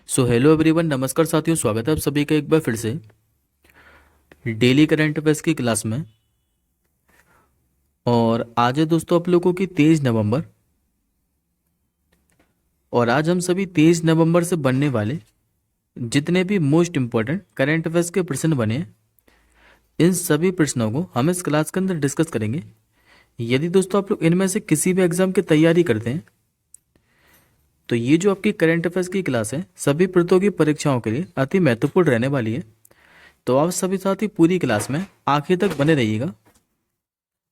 So hello everyone, नमस्कार साथियों, स्वागत है आप सभी का एक बार फिर से डेली करंट अफेयर्स की क्लास में। और आज है दोस्तों आप लोगों की 23 नवंबर। और आज हम सभी 23 नवंबर से बनने वाले जितने भी मोस्ट इम्पोर्टेंट करंट अफेयर्स के प्रश्न बने हैं, इन सभी प्रश्नों को हम इस क्लास के अंदर डिस्कस करेंगे। यदि दोस्तों आप लोग इनमें से किसी भी एग्जाम की तैयारी करते हैं तो ये जो आपकी करंट अफेयर्स की क्लास है सभी प्रतियोगी परीक्षाओं के लिए अति महत्वपूर्ण रहने वाली है। तो आप सभी साथी पूरी क्लास में आखिर तक बने रहिएगा।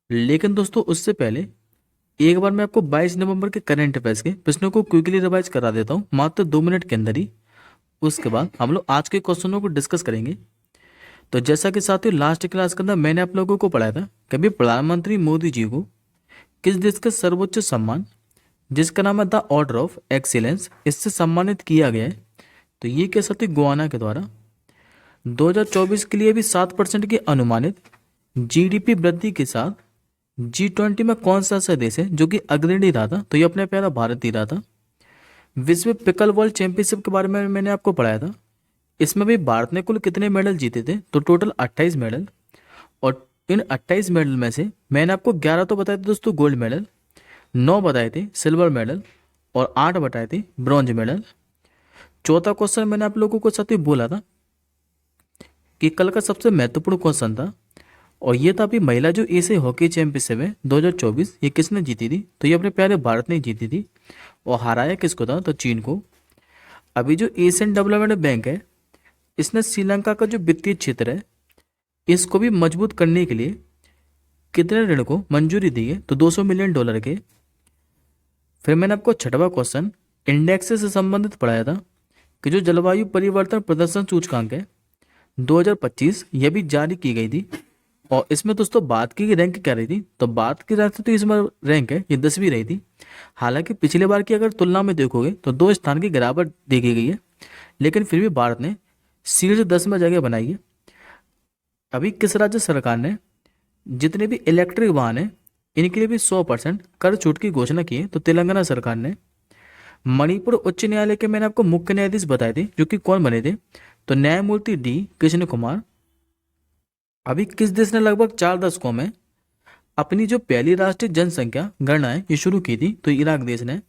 लेकिन दोस्तों उससे पहले एक बार मैं आपको 22 नवंबर के करंट अफेयर्स के प्रश्नों को क्विकली रिवाइज करा देता हूँ मात्र 2 मिनट के अंदर ही। उसके बाद हम लोग आज के क्वेश्चनों को डिस्कस करेंगे। तो जैसा कि साथियों लास्ट क्लास के अंदर मैंने आप लोगों को पढ़ाया था कि अभी प्रधानमंत्री मोदी जी को किस देश का सर्वोच्च सम्मान, जिसका नाम है द ऑर्डर ऑफ एक्सीलेंस, इससे सम्मानित किया गया है। तो ये क्या साथी गुआना के द्वारा 2024 के लिए भी 7% की अनुमानित जीडीपी वृद्धि के साथ G20 में कौन सा ऐसा देश है जो कि अग्रणी रहा था? तो ये अपने प्यारा भारत ही रहा था। विश्व पिकल वर्ल्ड चैंपियनशिप के बारे में मैंने आपको पढ़ाया था। इसमें भी भारत ने कुल कितने मेडल जीते थे? तो टोटल 28 मेडल। और इन 28 मेडल में से मैंने आपको 11 तो बताए थे दोस्तों गोल्ड मेडल, 9 बताए थे सिल्वर मेडल और 8 बताए थे ब्रॉन्ज मेडल। चौथा क्वेश्चन मैंने आप लोगों को साथ ही बोला था कि कल का सबसे महत्वपूर्ण क्वेश्चन था, और ये था अभी महिला जो एशिया हॉकी चैंपियनशिप है 2024, ये किसने जीती थी? तो ये अपने प्यारे भारत ने जीती थी। और हराया किसको था? तो चीन को। अभी जो एशियन डेवलपमेंट बैंक है, इसने श्रीलंका का जो वित्तीय क्षेत्र है इसको भी मजबूत करने के लिए कितने ऋण को मंजूरी दी है? तो $200 मिलियन के। फिर मैंने आपको छठवां क्वेश्चन इंडेक्स से संबंधित पढ़ाया था कि जो जलवायु परिवर्तन प्रदर्शन सूचकांक है 2025, यह भी जारी की गई थी। और इसमें दोस्तों बात की रैंक क्या रही थी? तो बात की रैंक तो इसमें रैंक है ये 10वीं रही थी। हालांकि पिछले बार की अगर तुलना में देखोगे तो 2 स्थान की गिरावट देखी गई है, लेकिन फिर भी भारत ने शीर्ष 10 में जगह बनाई है। अभी किस राज्य सरकार ने जितने भी इलेक्ट्रिक वाहन है इनके लिए भी 100% कर छूट की घोषणा की है? तो तेलंगाना सरकार ने। मणिपुर उच्च न्यायालय के मैंने आपको मुख्य न्यायाधीश बताए थे जो कि कौन बने थे? तो न्यायमूर्ति डी कृष्ण कुमार। अभी किस देश ने लगभग 4 दशकों में अपनी जो पहली राष्ट्रीय जनसंख्या गणना है ये शुरू की थी? तो इराक देश ने।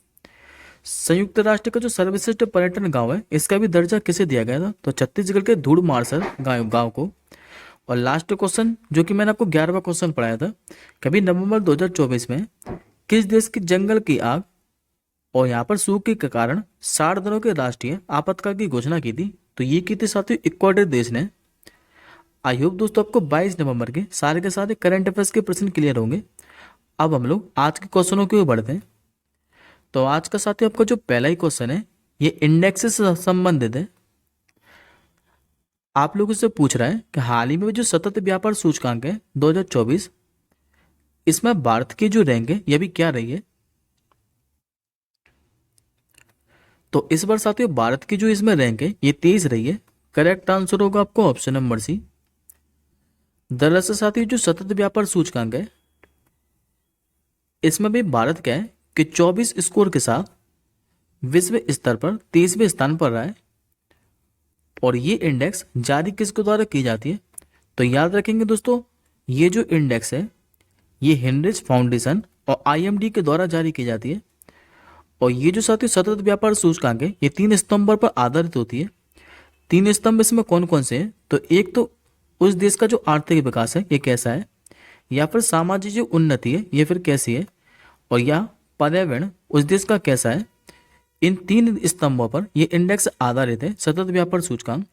संयुक्त राष्ट्र का जो सर्वश्रेष्ठ पर्यटन गांव है इसका भी दर्जा किसे दिया गया था? तो छत्तीसगढ़ के धूड़ मारसर गांव को। और लास्ट क्वेश्चन जो कि मैंने आपको 11वां क्वेश्चन पढ़ाया था, कभी नवंबर 2024 में किस देश की जंगल की आग और यहाँ पर सूखे के कारण 60 दिनों के राष्ट्रीय आपातकाल की घोषणा की थी? तो ये की थी साथियों इक्वाडोर देश ने। आई होप दोस्तों आपको 22 नवंबर के सारे करंट अफेयर्स के प्रश्न क्लियर होंगे। अब हम लोग आज के क्वेश्चनों की ओर बढ़ते हैं। तो आज का साथियों आपका जो पहला ही क्वेश्चन है ये इंडेक्स से संबंधित है। आप लोगों से पूछ रहा है कि हाल ही में जो सतत व्यापार सूचकांक है 2024, इसमें भारत की जो रैंक है यह भी क्या रही है? तो इस बार साथियों भारत की जो इसमें रैंक है ये 23 रही है। करेक्ट आंसर होगा आपको ऑप्शन नंबर सी। दरअसल साथियों जो सतत व्यापार सूचकांक है इसमें भी भारत क्या है कि 24 स्कोर के साथ विश्व स्तर पर 23वें स्थान पर रहा है। और ये इंडेक्स जारी किसके द्वारा की जाती है? तो याद रखेंगे दोस्तों ये जो इंडेक्स है ये हेनरिच फाउंडेशन और IMD के द्वारा जारी की जाती है। और ये जो साथियों सतत व्यापार सूचकांक है ये 3 स्तंभों पर आधारित होती है। 3 स्तंभ इसमें कौन कौन से हैं? तो एक तो उस देश का जो आर्थिक विकास है ये कैसा है, या फिर सामाजिक जो उन्नति है ये फिर कैसी है, और या पर्यावरण उस देश का कैसा है। इन 3 स्तंभों पर ये इंडेक्स आधारित है सतत व्यापार सूचकांक।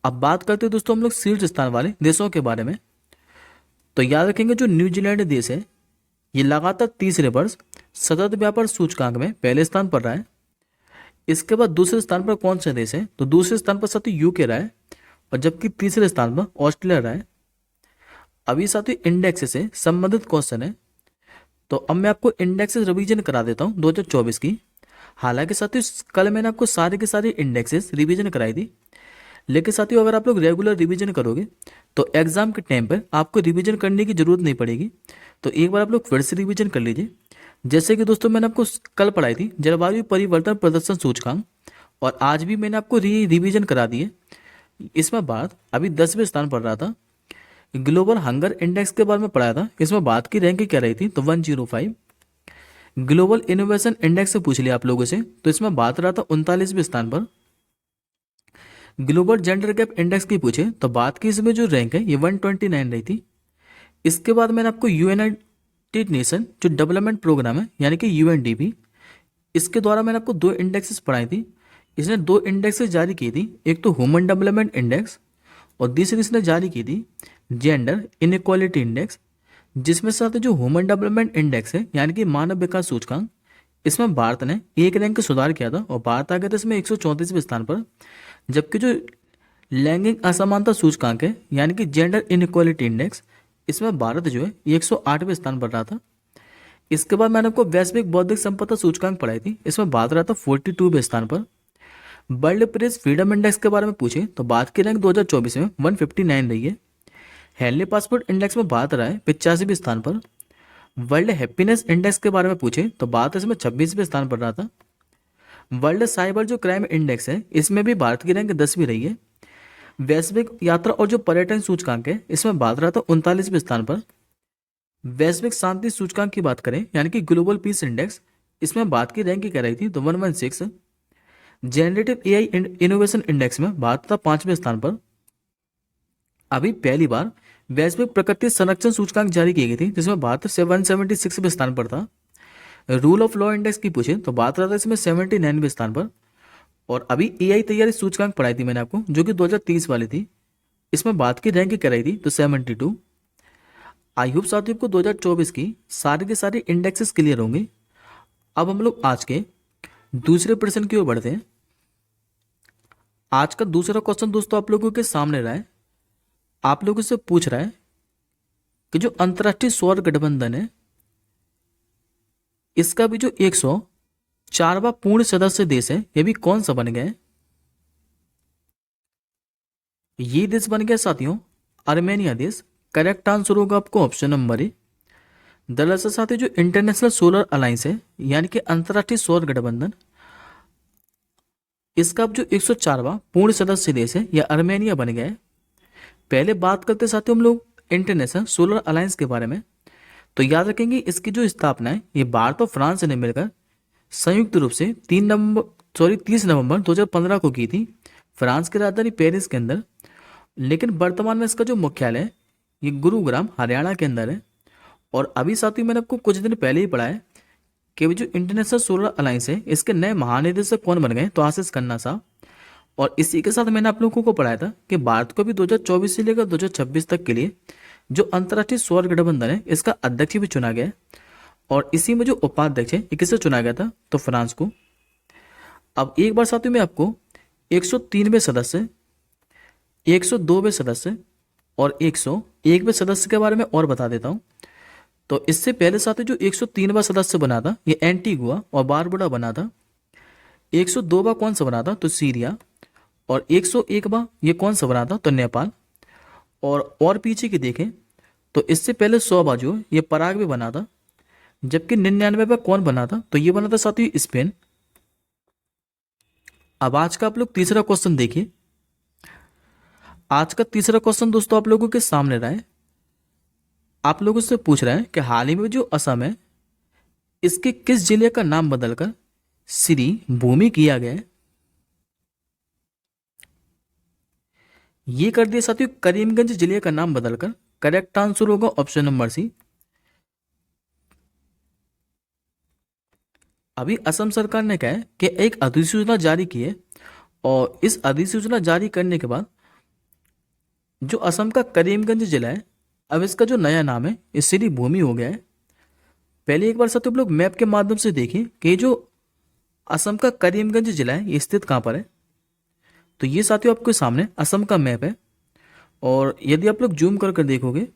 अब बात करते हैं दोस्तों हम लोग शीर्ष स्थान वाले देशों के बारे में। तो याद रखेंगे जो न्यूजीलैंड देश है ये लगातार तीसरे वर्ष सतत व्यापार सूचकांक में पहले स्थान पर रहा है। इसके बाद दूसरे स्थान पर कौन सा देश है? तो दूसरे स्थान पर साथी यूके रहा है, और जबकि तीसरे स्थान पर ऑस्ट्रेलिया रहा है। अभी साथी इंडेक्स से संबंधित क्वेश्चन है, तो अब मैं आपको इंडेक्स रिवीजन करा देता हूँ 2024 की। हालांकि साथियों कल मैंने आपको सारे के सारे इंडेक्सेस रिवीजन कराई थी, लेकिन साथियों अगर आप लोग रेगुलर रिवीजन करोगे तो एग्जाम के टाइम पर आपको रिवीजन करने की जरूरत नहीं पड़ेगी। तो एक बार आप लोग फिर से रिवीजन कर लीजिए। जैसे कि दोस्तों मैंने आपको कल पढ़ाई थी जलवायु परिवर्तन प्रदर्शन सूचकांक, और आज भी मैंने आपको रिवीजन करा दी है। इसमें बात अभी 10वें स्थान पर रहा था। ग्लोबल हंगर इंडेक्स के बारे में पढ़ाया था, इसमें बात की रैंक क्या रही थी, तो 105। ग्लोबल इनोवेशन इंडेक्स से पूछ लिया आप लोगों से, तो इसमें बात रहा था 39वें स्थान पर। ग्लोबल जेंडर गैप इंडेक्स की पूछे तो बात की इसमें जो रैंक है ये 129 रही थी। इसके बाद मैंने आपको यूनाइटेड नेशन जो डेवलपमेंट प्रोग्राम है यानी कि यूएनडीपी, इसके द्वारा मैंने आपको 2 इंडेक्सेस पढ़ाई थी। इसने 2 इंडेक्सेस जारी की थी, एक तो ह्यूमन डेवलपमेंट इंडेक्स और दूसरी इसने जारी की थी जेंडर इनइक्वालिटी इंडेक्स, जिसमें साथ जो ह्यूमन डेवलपमेंट इंडेक्स है यानी कि मानव विकास सूचकांक, इसमें भारत ने एक रैंक सुधार किया था और भारत आ गया था इसमें 134वें स्थान पर। जबकि जो लैंगिक असमानता सूचकांक है यानी कि जेंडर इनइक्वालिटी इंडेक्स, इसमें भारत जो है 108वें स्थान पर रहा था। इसके बाद मैंने आपको वैश्विक बौद्धिक संपदा सूचकांक पढ़ाई थी, इसमें भारत रहा था 42वें स्थान पर। वर्ल्ड प्रेस फ्रीडम इंडेक्स के बारे में पूछे तो भारत की रैंक 2024 में 159 रही है। हेनली पासपोर्ट इंडेक्स में भारत रहा है 85वें स्थान पर। वर्ल्ड हैप्पीनेस इंडेक्स के बारे में पूछे तो भारत इसमें 26वें स्थान पर रहा था। वर्ल्ड साइबर जो क्राइम इंडेक्स है इसमें भी भारत की रैंक 10वीं रही है। वैश्विक यात्रा और जो पर्यटन सूचकांक है इसमें भारत रहा था 39वें स्थान पर। वैश्विक शांति सूचकांक की बात करें यानी कि ग्लोबल पीस इंडेक्स, इसमें भारत की रैंक क्या रही थी, तो 116। जनरेटिव एआई इनोवेशन इंडेक्स में भारत था 5वें स्थान पर। अभी पहली बार वैश्विक प्रकृति संरक्षण सूचकांक जारी की गई थी, जिसमें भारत 176वें स्थान पर था। रूल ऑफ लॉ इंडेक्स की पूछे तो भारत रहा था इसमें 79वें स्थान पर। और अभी एआई तैयारी सूचकांक पढ़ाई थी मैंने आपको, जो कि 2030 वाली थी, इसमें भारत की रैंक क्या रही थी, तो 72। आई होप साथियों को 2024 की सारे के सारे इंडेक्सेस क्लियर होंगे। अब हम लोग आज के दूसरे प्रश्न की ओर बढ़ते हैं। आज का दूसरा क्वेश्चन दोस्तों आप लोगों के सामने रहा है। आप लोगों से पूछ रहा है कि जो अंतर्राष्ट्रीय सौर गठबंधन है इसका भी जो 104वां पूर्ण सदस्य देश है ये भी कौन सा बन गया है। ये देश बन गया साथियों आर्मेनिया देश। करेक्ट आंसर होगा आपको ऑप्शन नंबर ए। दरअसल साथियों जो इंटरनेशनल सोलर अलायंस है यानी कि अंतर्राष्ट्रीय सौर गठबंधन, इसका अब जो 104वां पूर्ण सदस्य देश है यह आर्मेनिया बन गया है। पहले बात करते साथियों हम लोग इंटरनेशनल सोलर अलायंस के बारे में, तो याद रखेंगे इसकी जो स्थापना है ये भारत और फ्रांस ने मिलकर संयुक्त रूप से 30 नवंबर 2015 को की थी, फ्रांस की राजधानी पेरिस के अंदर। लेकिन वर्तमान में इसका जो मुख्यालय है ये गुरुग्राम हरियाणा के अंदर है। और अभी साथियों मैंने आपको कुछ दिन पहले ही पढ़ा है कि जो इंटरनेशनल सोलर अलायंस है इसके नए महानिदेशक कौन बन गए, तो आशीष खन्ना साहब। और इसी के साथ मैंने आप लोगों को पढ़ाया था कि भारत को भी 2024 से लेकर 2026 तक के लिए जो अंतर्राष्ट्रीय सौर गठबंधन है इसका अध्यक्ष भी चुना गया है। और इसी में जो उपाध्यक्ष है ये किसे चुना गया था, तो फ्रांस को। अब एक बार साथियों में आपको 103वें सदस्य, 102वें सदस्य और 101वें सदस्य के बारे में और बता देता हूँ। तो इससे पहले साथियों जो 103वां सदस्य बना था ये एंटीगुआ और बारबुडा बना था। 102वां कौन सा बना था, तो सीरिया। और 101वां ये कौन सा बना था, तो नेपाल। और पीछे की देखें तो इससे पहले 100वां जो ये पराग्वे बना था। जबकि 99वां कौन बना था, तो ये बना था साथियों स्पेन। अब आज का आप लोग तीसरा क्वेश्चन देखिए। आज का तीसरा क्वेश्चन दोस्तों आप लोगों के सामने रहा है। आप लोगों से पूछ रहा है कि हाल ही में जो असम है इसके किस जिले का नाम बदलकर श्री भूमि किया गया है। ये कर दिया साथियों करीमगंज जिले का नाम बदलकर। करेक्ट आंसर होगा ऑप्शन नंबर सी। अभी असम सरकार ने कहा है कि एक अधिसूचना जारी की है और इस अधिसूचना जारी करने के बाद जो असम का करीमगंज जिला है अब इसका जो नया नाम है ये श्री भूमि हो गया है। पहले एक बार साथियों आप लोग मैप के माध्यम से देखिए कि जो असम का करीमगंज जिला है ये स्थित कहाँ पर है। तो ये साथियों आपके सामने असम का मैप है। और यदि आप लोग जूम कर देखोगे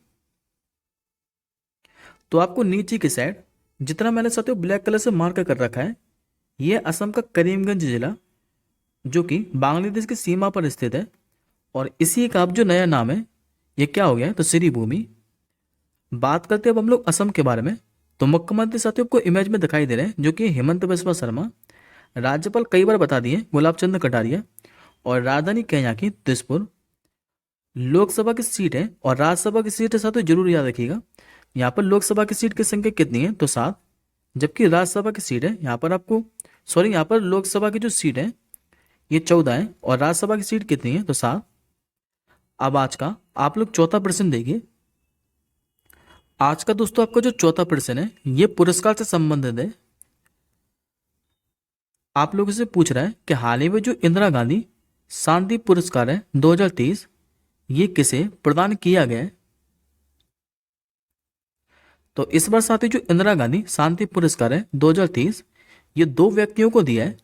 तो आपको नीचे की साइड जितना मैंने साथियों ब्लैक कलर से मार्क कर रखा है ये असम का करीमगंज जिला जो कि बांग्लादेश की सीमा पर स्थित है। और इसी का अब जो नया नाम है ये क्या हो गया, तो श्री भूमि। बात करते हैं अब हम लोग असम के बारे में। तो मुख्यमंत्री साथियों को इमेज में दिखाई दे रहे हैं जो कि हेमंत बिस्वा शर्मा। राज्यपाल कई बार बता दिए, गुलाब चंद कटारिया। और राजधानी केन्या की दिसपुर। लोकसभा की सीट है और राज्यसभा की सीट है साथ, जरूर याद रखिएगा। यहाँ पर लोकसभा की सीट की संख्या कितनी है, तो 7। जबकि राज्यसभा की सीट है यहाँ पर आपको, सॉरी, यहाँ पर लोकसभा की जो सीट है ये 14 है और राज्यसभा की सीट कितनी है, तो 7। अब आज का आप लोग चौथा प्रश्न देखिए। आज का दोस्तों आपका जो चौथा प्रश्न है ये पुरस्कार से संबंधित है। आप लोगों से पूछ रहा है कि हाल ही में जो इंदिरा गांधी शांति पुरस्कार है 2023, ये किसे प्रदान किया गया है। तो इस बार साथी जो इंदिरा गांधी शांति पुरस्कार है 2023, ये 2 व्यक्तियों को दिया है,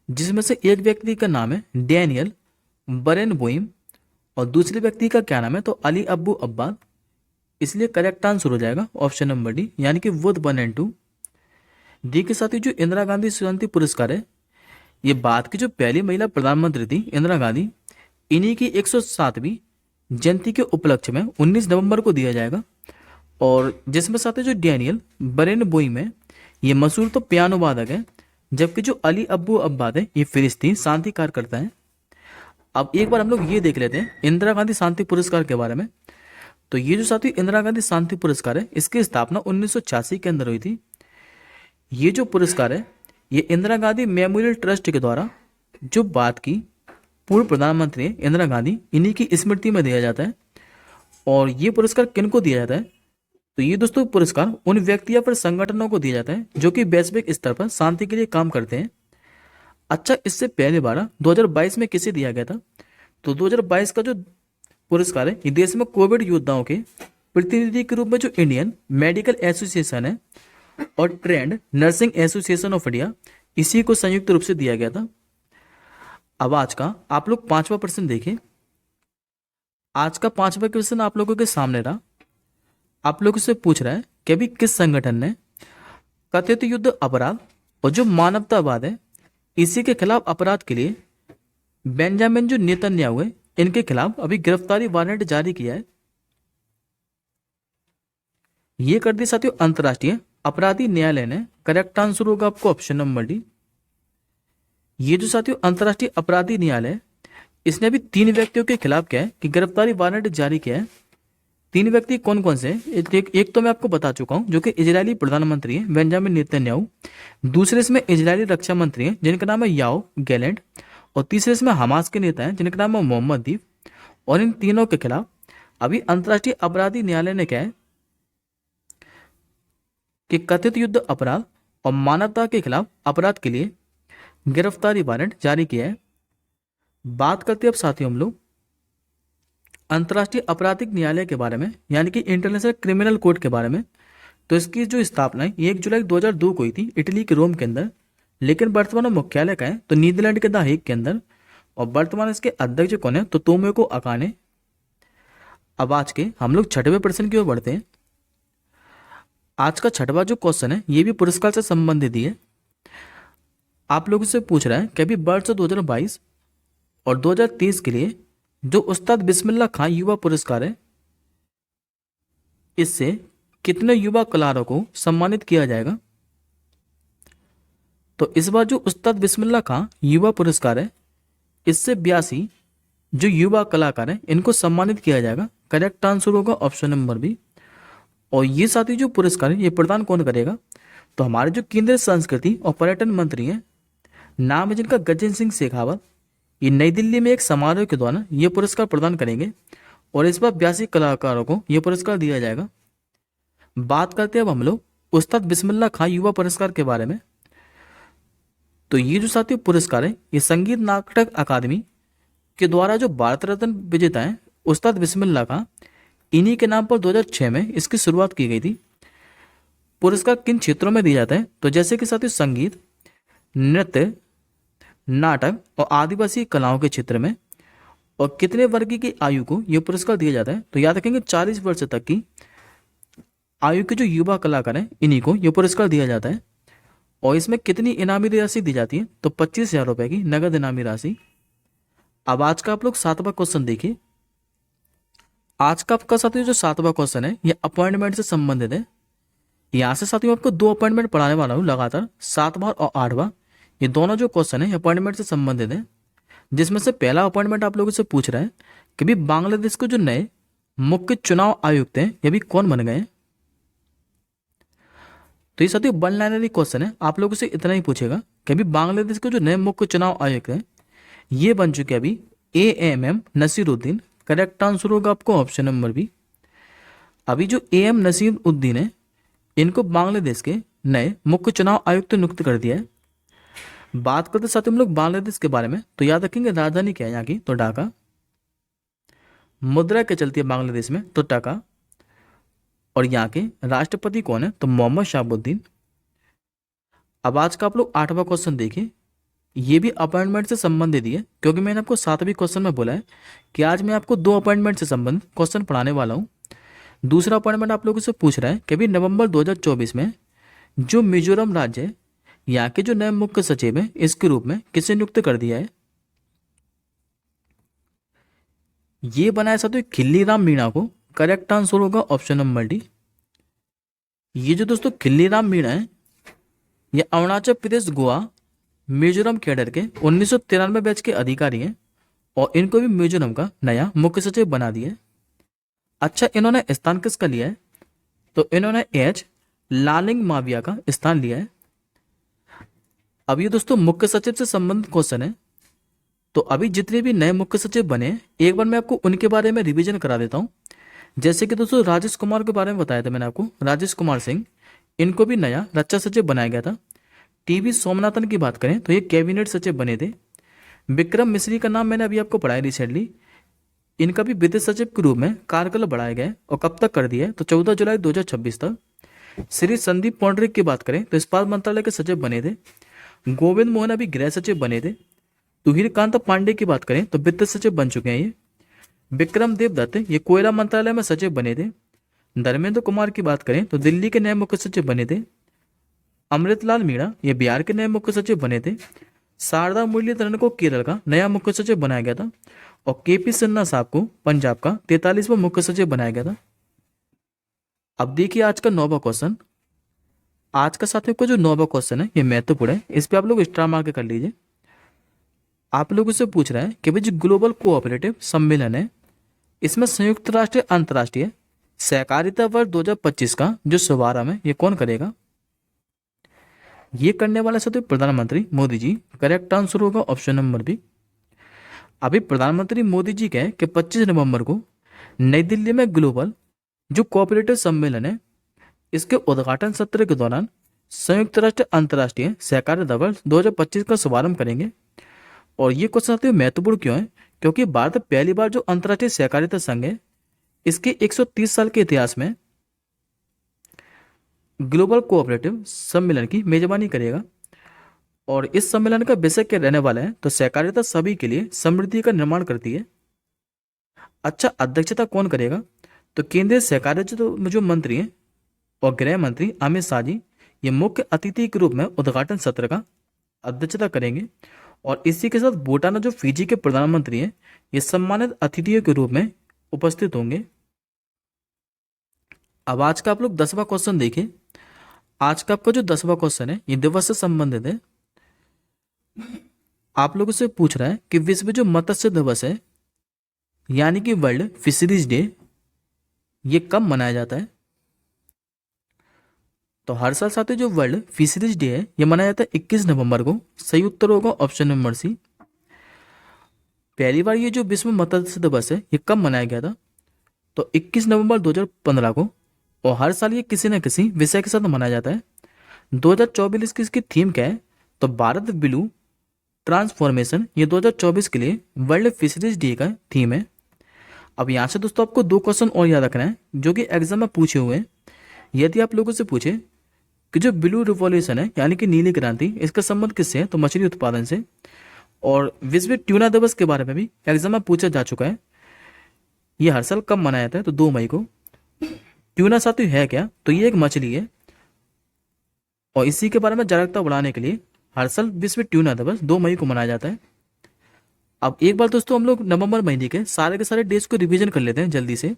जिसमें से एक व्यक्ति का नाम है डैनियल बरेनबोइम और दूसरे व्यक्ति का क्या नाम है, तो अली अब्बू अब्बाद। इसलिए करेक्ट आंसर हो जाएगा ऑप्शन नंबर डी, यानी कि वुड 1 और 2। डी के साथ ही जो इंदिरा गांधी शांति पुरस्कार है, ये भारत की जो पहली महिला प्रधानमंत्री थी इंदिरा गांधी, इन्हीं की 107वीं जयंती के उपलक्ष्य में 19 नवंबर को दिया जाएगा। और जिसमें साथ ही जो डैनियल बरेनबोइम है, ये मशहूर तो पियानो वादक है, जबकि जो अली अब्बू अब्बाद है ये फिलिस्तीन शांति कार्यकर्ता है। अब एक बार हम लोग ये देख लेते हैं इंदिरा गांधी शांति पुरस्कार के बारे में। तो ये जो साथी इंदिरा गांधी शांति पुरस्कार है, इसकी स्थापना 1986 के अंदर हुई थी। ये जो पुरस्कार है ये इंदिरा गांधी मेमोरियल ट्रस्ट के द्वारा जो भारत की पूर्व प्रधानमंत्री है इंदिरा गांधी, इन्हीं की स्मृति में दिया जाता है। और ये पुरस्कार किनको दिया जाता है, तो ये दोस्तों पुरस्कार उन व्यक्ति या फिर संगठनों को दिया जाता है जो कि वैश्विक स्तर पर शांति के लिए काम करते हैं। अच्छा, इससे पहले बार 2022 में किसे दिया गया था, तो 2022 का जो पुरस्कार है ये देश में कोविड योद्धाओं के प्रतिनिधि के रूप में जो इंडियन मेडिकल एसोसिएशन है और trend nursing association of India, इसी को संयुक्त रूप से दिया गया था। अब आज का आप लोग 5वां प्रश्न देखें। आज का 5वां क्वेश्चन आप लोगों के सामने रहा। आप लोगों से पूछ रहा है कि अभी किस संगठन ने कथित युद्ध अपराध और जो मानवतावाद है इसी के खिलाफ अपराध के लिए बेंजामिन जो नेतन्याहू है इनके खिलाफ अभी गिरफ्तारी वारंट जारी किया है। ये कर दी साथियों अंतर्राष्ट्रीय अपराधी न्यायालय ने। करेक्ट आंसर होगा आपको ऑप्शन नंबर डी। ये जो साथियों अंतर्राष्ट्रीय अपराधी न्यायालय, इसने अभी 3 व्यक्तियों के खिलाफ क्या है कि गिरफ्तारी वारंट जारी किया है। 3 व्यक्ति कौन कौन से हैं, एक तो मैं आपको बता चुका हूं जो कि इजरायली प्रधानमंत्री है बेंजामिन नेतन्याहू। दूसरे इसमें इजरायली रक्षा मंत्री हैं जिनका नाम है याओ गैलेंट। और तीसरे इसमें हमास के नेता हैं जिनका नाम है मोहम्मद दीप। और इन तीनों के खिलाफ अभी अंतर्राष्ट्रीय अपराधी न्यायालय ने क्या है कि कथित युद्ध अपराध और मानवता के खिलाफ अपराध के लिए गिरफ्तारी वारंट जारी किया है। बात करते हैं अब साथियों हम लोग अंतर्राष्ट्रीय आपराधिक न्यायालय के बारे में, यानी कि इंटरनेशनल क्रिमिनल कोर्ट के बारे में। तो इसकी जो स्थापना है 1 जुलाई 2002 को हुई थी इटली के रोम के अंदर, लेकिन वर्तमान में मुख्यालय का है तो नीदरलैंड के द हेग के अंदर। और वर्तमान इसके अध्यक्ष कौन है, तो तोमोको अकाने। अब आज के हम लोग 6वें प्रश्न की ओर बढ़ते हैं। आज का 6वां जो क्वेश्चन है ये भी पुरस्कार से संबंधित ही है। आप लोगों से पूछ रहा है कि अभी वर्ष 2022 और 2023 के लिए जो उस्ताद बिस्मिल्लाह खां युवा पुरस्कार है, इससे कितने युवा कलाकारों को सम्मानित किया जाएगा। तो इस बार जो उस्ताद बिस्मिल्लाह खां युवा पुरस्कार है, इससे 82 जो युवा कलाकार हैं इनको सम्मानित किया जाएगा। करेक्ट आंसर होगा ऑप्शन नंबर बी। और ये साथी जो पुरस्कार है ये प्रदान कौन करेगा, तो हमारे जो केंद्रीय संस्कृति और पर्यटन मंत्री हैं, नाम है जिनका गजेंद्र सिंह शेखावत। ये नई दिल्ली में एक समारोह के दौरान ये पुरस्कार प्रदान करेंगे और इस बार 82 कलाकारों को यह पुरस्कार दिया जाएगा। बात करते हैं अब हम लोग उस्ताद बिस्मिल्लाह खां युवा पुरस्कार के बारे में। तो ये जो साथियों पुरस्कार है ये संगीत नाटक अकादमी के द्वारा जो भारत रत्न विजेता है उस्ताद बिस्मिल्लाह खां, इन्हीं के नाम पर 2006 में इसकी शुरुआत की गई थी। पुरस्कार किन क्षेत्रों में दिया जाता है, तो जैसे कि साथियों संगीत, नृत्य, नाटक और आदिवासी कलाओं के क्षेत्र में। और कितने वर्ग की आयु को यह पुरस्कार दिया जाता है, तो याद रखेंगे 40 वर्ष तक की आयु के जो युवा कलाकार हैं इन्हीं को यह पुरस्कार दिया जाता है। और इसमें कितनी इनामी राशि दी जाती है, तो 25,000 रुपए की नगद इनामी राशि। अब आज का आप लोग 7वां क्वेश्चन देखिए। आज का आपका साथियों जो 7वां क्वेश्चन है यह अपॉइंटमेंट से संबंधित है। यहां से साथियों आपको 2 अपॉइंटमेंट पढ़ाने वाला हूं लगातार, 7वां और 8वां। ये दोनों जो क्वेश्चन है अपॉइंटमेंट से संबंधित है, जिसमें से पहला अपॉइंटमेंट आप लोगों से पूछ रहा है कि भी बांग्लादेश के जो नए मुख्य चुनाव आयुक्त हैं ये भी कौन बन गए हैं। तो ये साथियों वन लाइनर क्वेश्चन है, आप लोगों से इतना ही पूछेगा कि अभी बांग्लादेश के जो नए मुख्य चुनाव आयुक्त हैं ये बन चुके हैं अभी AMM नसीरुद्दीन। करेक्ट आंसर होगा आपको ऑप्शन नंबर बी। अभी जो AM नसीरुद्दीन है इनको बांग्लादेश के नए मुख्य चुनाव आयुक्त नियुक्त कर दिया है। बात करते साथ हम लोग बांग्लादेश के बारे में, तो याद रखेंगे राजधानी क्या है यहाँ की, तो ढाका। मुद्रा क्या चलती है बांग्लादेश में, तो टका। और यहाँ के राष्ट्रपति कौन है, तो मोहम्मद शहाबुद्दीन। अब आज का आप लोग 8वां क्वेश्चन देखिए, ये भी अपॉइंटमेंट से संबंधित ही है, क्योंकि मैंने आपको 7वीं क्वेश्चन में बोला है कि आज मैं आपको 2 अपॉइंटमेंट से संबंधित क्वेश्चन पढ़ाने वाला हूँ। दूसरा अपॉइंटमेंट आप लोगों से पूछ रहा है कि अभी नवंबर 2024 में जो मिजोरम राज्य है यहाँ के जो नए मुख्य सचिव है इसके रूप में किसे नियुक्त कर दिया है। ये बनाया साथियों खिल्लीराम मीणा को। करेक्ट आंसर होगा ऑप्शन नंबर डी। ये जो दोस्तों खिल्लीराम मीणा है ये अरुणाचल प्रदेश, गोवा, मिजोरम कैडर के 1993 बैच के अधिकारी हैं और इनको भी मिजोरम का नया मुख्य सचिव बना दिया है। अच्छा, इन्होंने स्थान किसका लिया है, तो इन्होंने एच लालिंग माविया का स्थान लिया है। अब ये दोस्तों मुख्य सचिव से संबंधित क्वेश्चन है, तो अभी जितने भी नए मुख्य सचिव बने एक बार मैं आपको उनके बारे में रिवीजन करा देता हूँ। जैसे कि दोस्तों राजेश कुमार के बारे में बताया था मैंने आपको, राजेश कुमार सिंह, इनको भी नया रक्षा सचिव बनाया गया था। टीवी सोमनाथन की बात करें तो ये कैबिनेट सचिव बने थे। विक्रम मिश्री का नाम मैंने अभी आपको पढ़ाया रिसेंटली, इनका भी वित्त सचिव के रूप में कार्यकाल बढ़ाया गया और कब तक कर दिया है, तो 14 जुलाई 2026 तक। श्री संदीप पौंडरिक की बात करें तो इस्पात मंत्रालय के सचिव बने थे। गोविंद मोहन अभी गृह सचिव बने थे। तुहिरकांत पांडे की बात करें तो वित्त सचिव बन चुके हैं ये। विक्रम देवदत्त ये कोयला मंत्रालय में सचिव बने थे। धर्मेंद्र कुमार की बात करें तो दिल्ली के नए मुख्य सचिव बने थे। अमृतलाल मीणा ये बिहार के नए मुख्य सचिव बने थे। शारदा मुरलीधरन को केरल का नया मुख्य सचिव बनाया गया था और KP सिन्हा साहब को पंजाब का 43वां मुख्य सचिव बनाया गया था। अब देखिए आज का 9वां क्वेश्चन। आज का साथियों को जो 9वां क्वेश्चन है ये महत्वपूर्ण है, इस पे आप लोग स्टार मार्क कर लीजिए। आप लोगों से पूछ रहा है कि भाई जो ग्लोबल कोऑपरेटिव सम्मेलन है इसमें संयुक्त राष्ट्र अंतर्राष्ट्रीय सहकारिता वर्ष 2025 का जो शुभारंभ है ये कौन करेगा। ये करने वाले साथियों प्रधानमंत्री मोदी जी। करेक्ट आंसर होगा ऑप्शन नंबर बी। अभी प्रधानमंत्री मोदी जी कहे कि 25 नवंबर को नई दिल्ली में ग्लोबल जो कोऑपरेटिव सम्मेलन है इसके उद्घाटन सत्र के दौरान संयुक्त राष्ट्र अंतर्राष्ट्रीय सहकारिता वर्ष 2025 का शुभारंभ करेंगे। और ये क्वेश्चन साथियों महत्वपूर्ण क्यों है, क्योंकि भारत पहली बार जो अंतर्राष्ट्रीय सहकारिता संघ है इसके 130 साल के इतिहास में ग्लोबल कोऑपरेटिव सम्मेलन की मेजबानी करेगा। और इस सम्मेलन का विषय क्या रहने वाला है, तो सहकारिता सभी के लिए समृद्धि का निर्माण करती है। अच्छा, अध्यक्षता कौन करेगा, तो केंद्रीय सहकारिता जो मंत्री हैं और गृह मंत्री अमित शाह जी ये मुख्य अतिथि के रूप में उद्घाटन सत्र का अध्यक्षता करेंगे। और इसी के साथ भूटान जो फिजी के प्रधानमंत्री हैं ये सम्मानित अतिथियों के रूप में उपस्थित होंगे। अब आज का आप लोग 10वां क्वेश्चन देखिए। आज का आपका जो 10वां क्वेश्चन है ये दिवस से संबंधित है। आप लोगों से पूछ रहा है कि विश्व जो मत्स्य दिवस है यानी कि वर्ल्ड फिशरीज डे ये कब मनाया जाता है। तो हर साल साथ जो वर्ल्ड फिशरीज डे है ये मनाया जाता है 21 नवंबर को। सही उत्तर होगा ऑप्शन नंबर सी। पहली बार ये जो विश्व मत्स्य दिवस है ये कब मनाया गया था, तो 21 नवंबर 2015 को। और हर साल ये किसी न किसी विषय के साथ मनाया जाता है। 2024 की इसकी थीम क्या है, तो भारत ब्लू ट्रांसफॉर्मेशन ये 2024 के लिए वर्ल्ड फिशरीज डे का थीम है। अब यहाँ से दोस्तों आपको 2 क्वेश्चन और याद रखना है जो कि एग्जाम में पूछे हुए हैं। यदि आप लोगों से पूछे कि जो ब्लू रिवॉल्यूशन है यानी कि नीली क्रांति इसका संबंध किससे है, तो मछली उत्पादन से। और विश्व ट्यूना दिवस के बारे में भी एग्जाम में पूछा जा चुका है। ये हर साल कब मनाया जाता है, तो 2 मई को। ट्यूना साथियों है क्या, तो ये एक मछली है और इसी के बारे में जागरूकता बढ़ाने के लिए हर साल विश्व ट्यूना दिवस 2 मई को मनाया जाता है। अब एक बार दोस्तों हम लोग नवंबर महीने के सारे डेज को रिवीजन कर लेते हैं जल्दी से,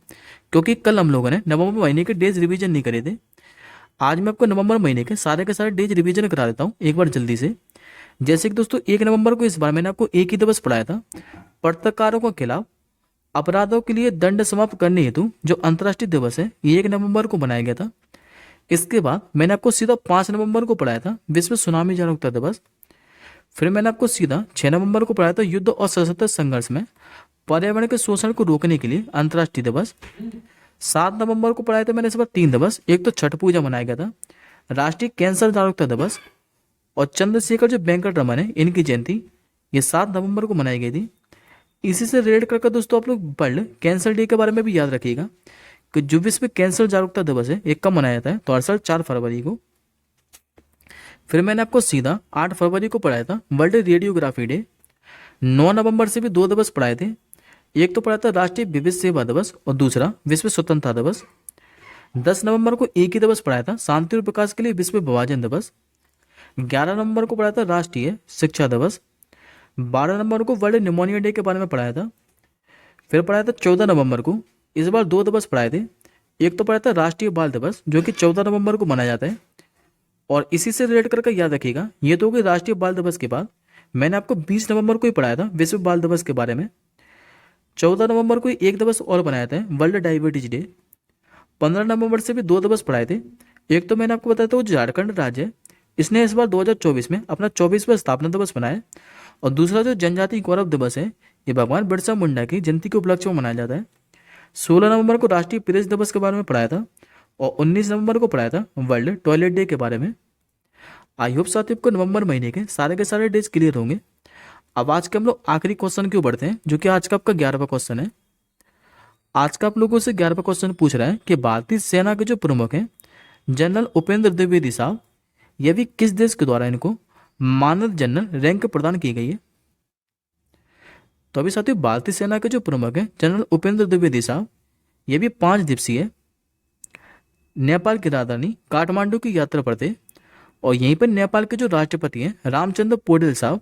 क्योंकि कल हम लोगों ने नवंबर महीने के डेज रिवीजन नहीं करे थे। आज मैं आपको नवंबर महीने के सारे डेज रिवीजन करा देता हूँ एक बार जल्दी से। जैसे कि दोस्तों 1 नवंबर को इस बार मैंने आपको एक ही दिवस पढ़ाया था, पत्रकारों के खिलाफ अपराधों के लिए दंड समाप्त करने हेतु जो अंतर्राष्ट्रीय दिवस है ये 1 नवंबर को बनाया गया था। इसके बाद मैंने आपको सीधा 5 नवंबर को पढ़ाया था विश्व सुनामी जागरूकता दिवस। फिर मैंने आपको सीधा 6 नवंबर को पढ़ाया था युद्ध और सशस्त्र संघर्ष में पर्यावरण के शोषण को रोकने के लिए अंतर्राष्ट्रीय दिवस। 7 नवंबर को पढ़ाया था मैंने इस बार 3 दिवस, एक तो छठ पूजा मनाया गया था, राष्ट्रीय कैंसर जागरूकता दिवस और चंद्रशेखर जो वेंकट रमन है इनकी जयंती ये 7 नवंबर को मनाई गई थी। इसी से रिलेट करके दोस्तों आप लोग पढ़ लें, कैंसर डे के बारे में भी याद रखिएगा कि जो विश्व कैंसर जागरूकता दिवस है ये कब मनाया जाता है, तो हर साल 4 फरवरी को। फिर मैंने आपको सीधा 8 फरवरी को पढ़ाया था वर्ल्ड रेडियोग्राफी डे। 9 नवंबर से भी 2 दिवस पढ़ाए थे, एक तो पढ़ा था राष्ट्रीय विविध सेवा दिवस और दूसरा विश्व स्वतंत्रता दिवस। 10 नवंबर को एक ही दिवस पढ़ाया था शांति और विकास के लिए विश्व विभाजन दिवस। 11 नवंबर को पढ़ाया था राष्ट्रीय शिक्षा दिवस। 12 नवंबर को वर्ल्ड निमोनिया डे के बारे में पढ़ाया था। फिर पढ़ाया था 14 नवंबर को, इस बार 2 दिवस पढ़ाए थे, एक तो पढ़ाया था राष्ट्रीय बाल दिवस जो कि 14 नवंबर को मनाया जाता है। और इसी से रिलेट करके याद रखिएगा ये तो होगी राष्ट्रीय बाल दिवस के बाद मैंने आपको 20 नवंबर को ही पढ़ाया था विश्व बाल दिवस के बारे में। 14 नवंबर को एक दिवस और बनाया था वर्ल्ड डायबिटीज डे। 15 नवंबर से भी 2 दिवस पढ़ाए थे, एक तो मैंने आपको बताया था वो झारखंड राज्य है, इसने इस बार 2024 में अपना 24वां स्थापना दिवस मनाया। और दूसरा जो जनजाति गौरव दिवस है ये भगवान बिरसा मुंडा की जयंती के उपलक्ष्य में मनाया जाता है। 16 नवंबर को राष्ट्रीय प्रेस दिवस के बारे में पढ़ाया था और 19 नवंबर को पढ़ाया था वर्ल्ड टॉयलेट डे के बारे में। आई होप साथियों को नवंबर महीने के सारे डेज क्लियर होंगे। अब आज के हम लोग आखिरी क्वेश्चन की ओर बढ़ते हैं जो कि आज का आपका 11वां क्वेश्चन है। आज का आप लोगों से 11वां क्वेश्चन पूछ रहा है कि भारतीय सेना के जो प्रमुख हैं जनरल उपेंद्र द्विवेदी साहब, ये भी किस देश के द्वारा इनको मानद जनरल रैंक प्रदान की गई है। तो अभी साथियों भारतीय सेना के जो प्रमुख हैं जनरल उपेंद्र द्विवेदी साहब, ये भी 5 दिवसीय नेपाल की राजधानी काठमांडू की यात्रा पर थे और यहीं पर नेपाल के जो राष्ट्रपति हैं रामचंद्र पौडेल साहब,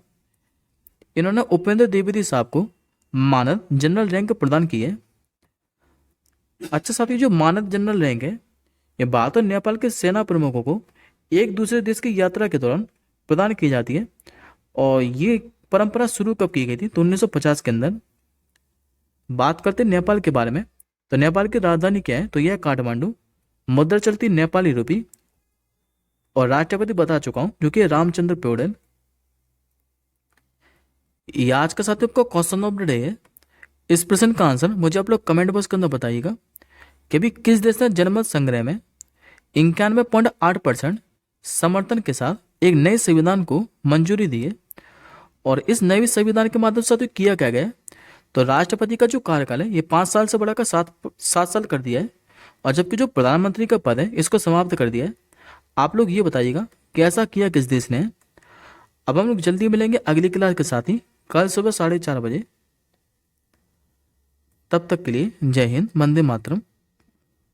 इन्होंने उपेंद्र द्विवेदी साहब को मानद जनरल रैंक प्रदान की है। अच्छा साथियों जो मानद जनरल रैंक है ये भारत और नेपाल के सेना प्रमुखों को एक दूसरे देश की यात्रा के दौरान प्रदान की जाती है और ये परंपरा शुरू कब की गई थी, तो 1950 के अंदर। बात करते हैं नेपाल के बारे में, तो नेपाल की राजधानी क्या है, तो यह काठमांडू, मुद्रा चलती नेपाली रूपी और राष्ट्रपति बता चुका हूं जो कि रामचंद्र पौडेल। ये आज का साथियों आपका क्वेश्चन ऑफ द डे है। इस प्रश्न का आंसर मुझे आप लोग कमेंट बॉक्स के अंदर बताइएगा कि अभी किस देश ने जनमत संग्रह में 91.8% समर्थन के साथ एक नए संविधान को मंजूरी दी है। और इस नए संविधान के माध्यम से किया क्या गया है, तो राष्ट्रपति का जो कार्यकाल है ये 5 साल से बढ़ाकर 7 साल कर दिया है और जबकि जो प्रधानमंत्री का पद है इसको समाप्त कर दिया है। आप लोग ये बताइएगा कैसा किया किस देश ने। अब हम लोग जल्दी मिलेंगे अगली क्लास के साथ ही कल सुबह 4:30 बजे। तब तक के लिए जय हिंद, वंदे मातरम।